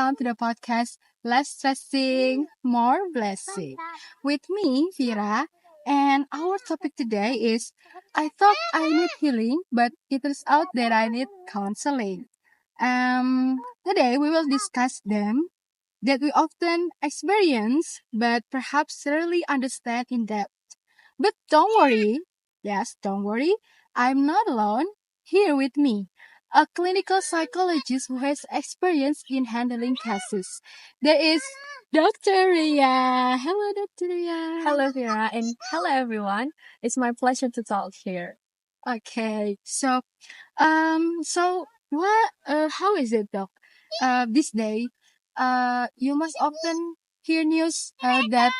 welcome to the podcast Less Stressing, More Blessing. With me, Vira, and our topic today is I thought I need healing, but it turns out that I need counseling. Today we will discuss them that we often experience, but perhaps rarely understand in depth. But don't worry. Yes, don't worry. I'm not alone. Here with me, a clinical psychologist who has experience in handling cases. There is Dr. Ria. Hello, Dr. Ria. Hello, Vera, and hello, everyone. It's my pleasure to talk here. Okay. How is it, Doc? This day, you must often hear news that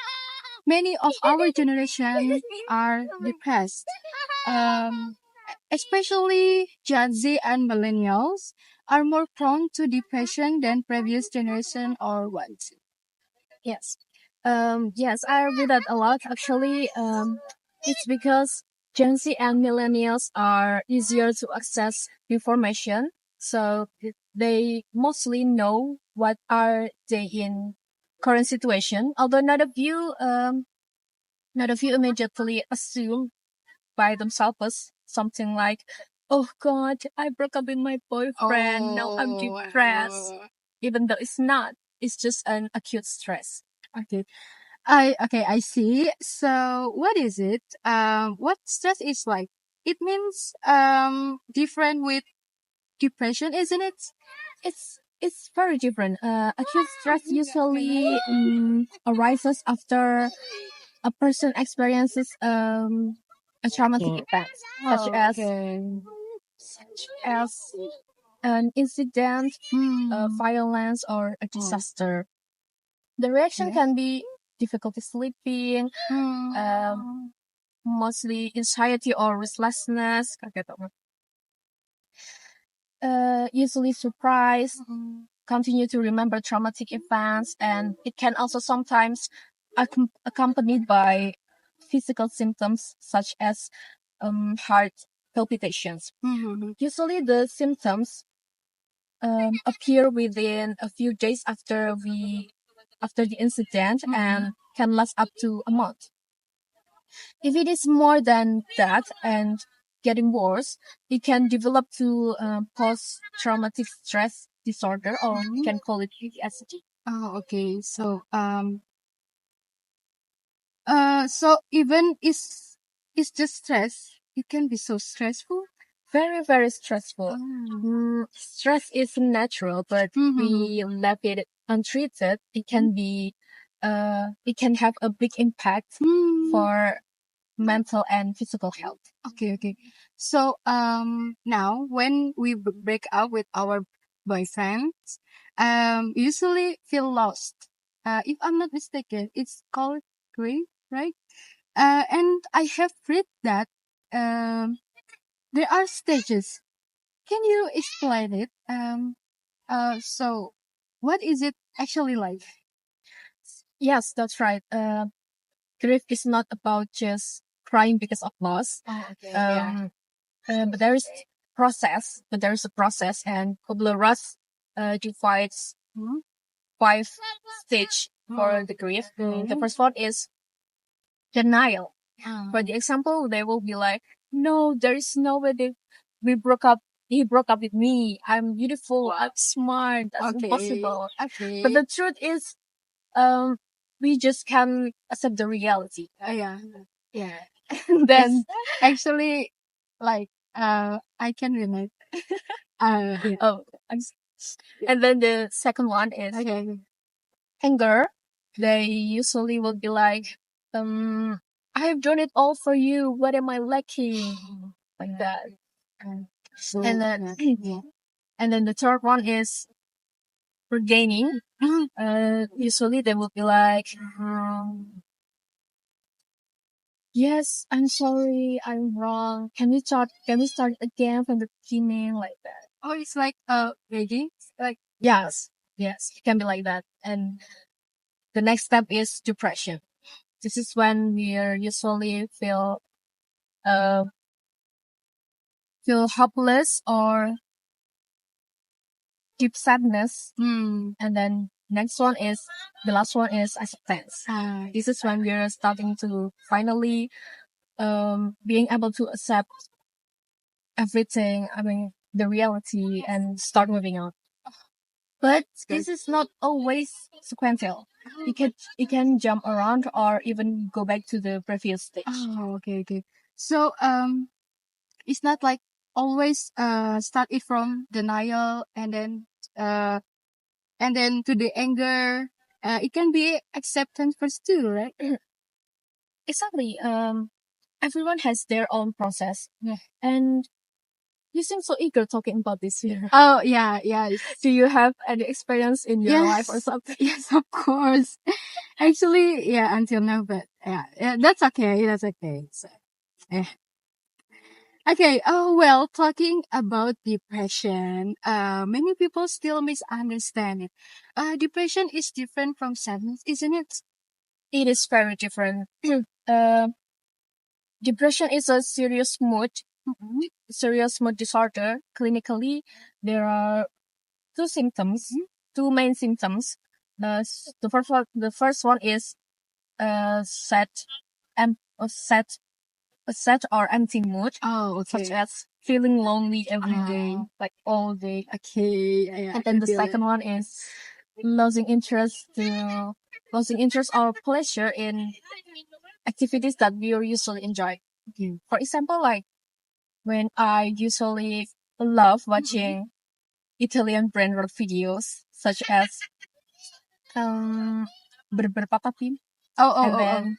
many of our generation are depressed. Um, Especially Gen Z and millennials are more prone to depression than previous generation or what? Yes. Yes, I read that a lot. Actually, it's because Gen Z and millennials are easier to access information, so they mostly know what are they in current situation. Although not a few immediately assume by themselves something like, "Oh God, I broke up with my boyfriend. Now I'm depressed." Even though it's not, it's just an acute stress. Okay. I see. So what is it? What stress is like? It means different with depression, isn't it? It's very different. Acute stress usually arises after a person experiences a traumatic event, such as Okay. an incident, Hmm. violence, or a disaster. The reaction can be difficulty sleeping, Hmm. mostly anxiety or restlessness, usually surprise, continue to remember traumatic events, and it can also sometimes accompanied by physical symptoms such as heart palpitations. Mhm. Usually the symptoms appear within a few days after the incident and can last up to a month. If it is more than that and getting worse, it can develop to post-traumatic stress disorder, or you can call it PTSD. Oh, okay. So even it's just stress. It can be so stressful. Very, very stressful. Stress is natural, but Mm-hmm. we left it untreated. It can have a big impact for mental and physical health. Okay. So now when we break up with our boyfriends, usually feel lost. If I'm not mistaken, it's called grief, right? And I have read that there are stages. Can you explain it? So what is it actually like? Yes, that's right. Grief is not about just crying because of loss. Oh, okay. But there is a process, and Kubler-Ross divides five stage for the grief. The first one is denial. For the example, they will be like, "No, there is no way that we broke up. He broke up with me. I'm beautiful. I'm smart. That's impossible." Okay. But the truth is, we just can't accept the reality. Yeah. Then, Actually, like, I can relate. Yeah. oh, and then the second one is Okay. anger. They usually will be like, "I've done it all for you. What am I lacking?" Like that. So, And then, yeah. and then the third one is regaining. Usually they will be like, "Yes, I'm sorry. I'm wrong. Can we start again from the beginning?" Like that. Oh, it's like begging. Like, Yes, it can be like that. And the next step is depression. This is when we usually feel helpless or deep sadness, Mm. and then the last one is acceptance. This is when we're starting to finally being able to accept everything, I mean, the reality, and start moving on. But this is not always sequential. It can jump around or even go back to the previous stage. Oh, okay. So it's not like always start it from denial and then to the anger. It can be acceptance first too, right? Exactly. Everyone has their own process. Yeah. And you seem so eager talking about this here. Oh yeah. Do you have any experience in your life or something? Yes, of course. Actually, yeah, until now, but yeah, that's okay. That's okay. So, yeah. Okay. Oh well, talking about depression, many people still misunderstand it. Depression is different from sadness, isn't it? It is very different. Depression is a serious mood disorder. Clinically, there are two main symptoms. The first one is sad and a sad or empty mood. Oh, okay. Such as feeling lonely every day, like all day. Okay. Yeah, And then the second one is losing interest or pleasure in activities that we usually enjoy. For example, like when I usually love watching Italian brand rock videos, such as Berberpapa Pim, and then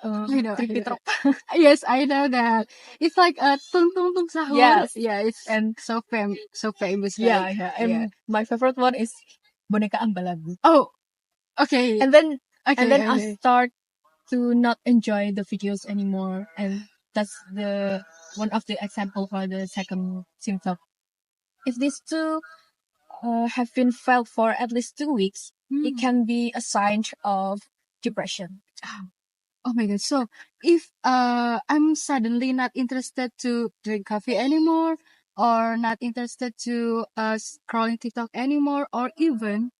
I know. Tripitrop. Yes, I know that. It's like a tung tung tung sahur. Yes. Yeah, it's And so famous. yeah, Right? yeah. And my favorite one is Boneka Ambalagu. Oh, okay. And then Okay. I start to not enjoy the videos anymore, and that's the one of the example for the second symptom. If these two have been felt for at least 2 weeks, it can be a sign of depression. Oh my god. So if I'm suddenly not interested to drink coffee anymore, or not interested to scrolling TikTok anymore, or even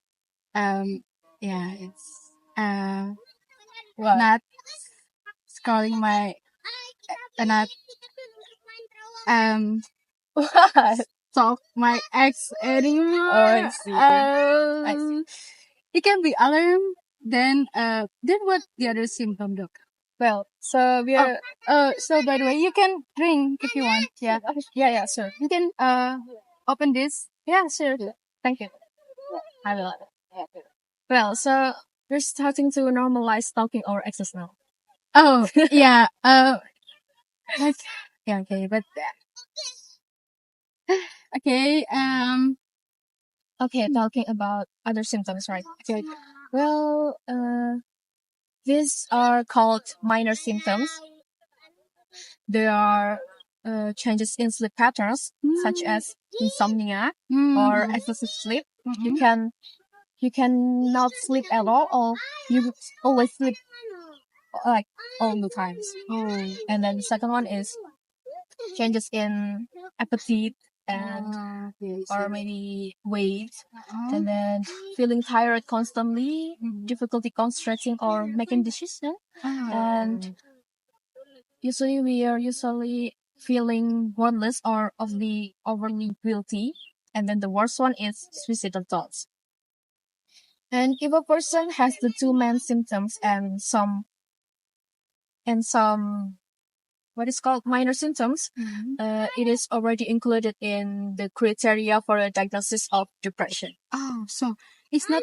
yeah, it's What? not scrolling my not What? stalk my ex anymore. Oh, I see. It can be alarm. Then what the other symptom, doc? Well, so we are. So by the way, you can drink if you want. Yeah. Yeah, sure. You can open this. Yeah, sure. Thank you. I will. Well, so we're starting to normalize stalking our exes now. Oh yeah. Like yeah. Okay, but okay. Okay, talking about other symptoms, right? Okay. Well, these are called minor symptoms. There are changes in sleep patterns, such as insomnia or excessive sleep. You can not sleep at all, or you always sleep like all the times. And then the second one is changes in appetite and or maybe weight, and then feeling tired constantly, difficulty concentrating or making decisions, and we are usually feeling worthless or overly guilty. And then the worst one is suicidal thoughts. And if a person has the two main symptoms and some what is called minor symptoms, it is already included in the criteria for a diagnosis of depression. Oh, so it's not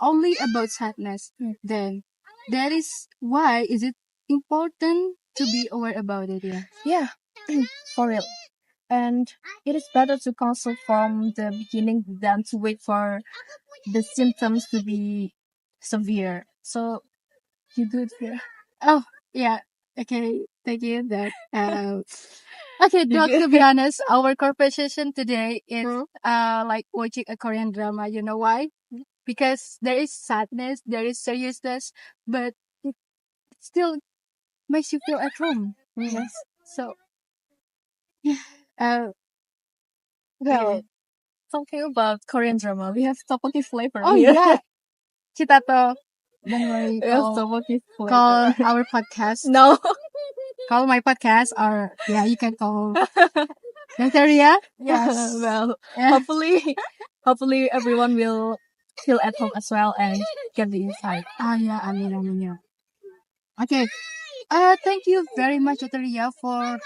only about sadness. Then that is why is it important to be aware about it. Yeah, for real. And it is better to consult from the beginning than to wait for the symptoms to be severe. So you do it here. Oh yeah. Okay. Thank you. That. Okay, Doc, to be honest, our conversation today is like watching a Korean drama. You know why? Because there is sadness, there is seriousness, but it still makes you feel at home. Yes. So, Well, talking about Korean drama. We have tteokbokki flavor Oh here. yeah, kita to. Don't worry. We have Call, tteokbokki flavor. call our podcast. No. Call my podcast, or yeah, you can call Ria. Yes. Well, Yeah. hopefully everyone will feel at home as well and get the insight. Yeah, I mean, yeah. Okay. Thank you very much, Ria, for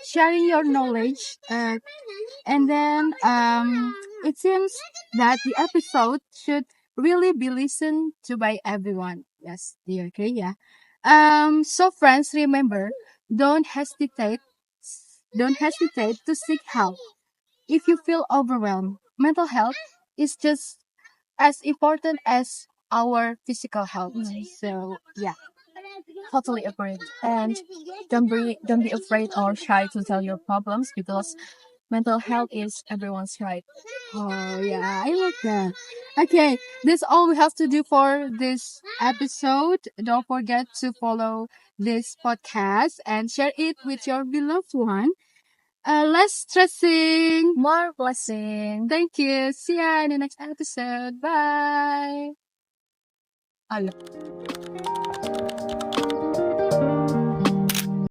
sharing your knowledge. And then it seems that the episode should really be listened to by everyone. Yes, do you agree? Yeah. So friends, remember, don't hesitate. Don't hesitate to seek help. If you feel overwhelmed, mental health is just as important as our physical health. So yeah. Totally agreed. And don't be afraid or shy to tell your problems because mental health is everyone's right. Oh yeah, I love that. Okay, that's all we have to do for this episode. Don't forget to follow this podcast and share it with your beloved one. Less stressing. More blessing. Thank you. See ya in the next episode. Bye. Allah.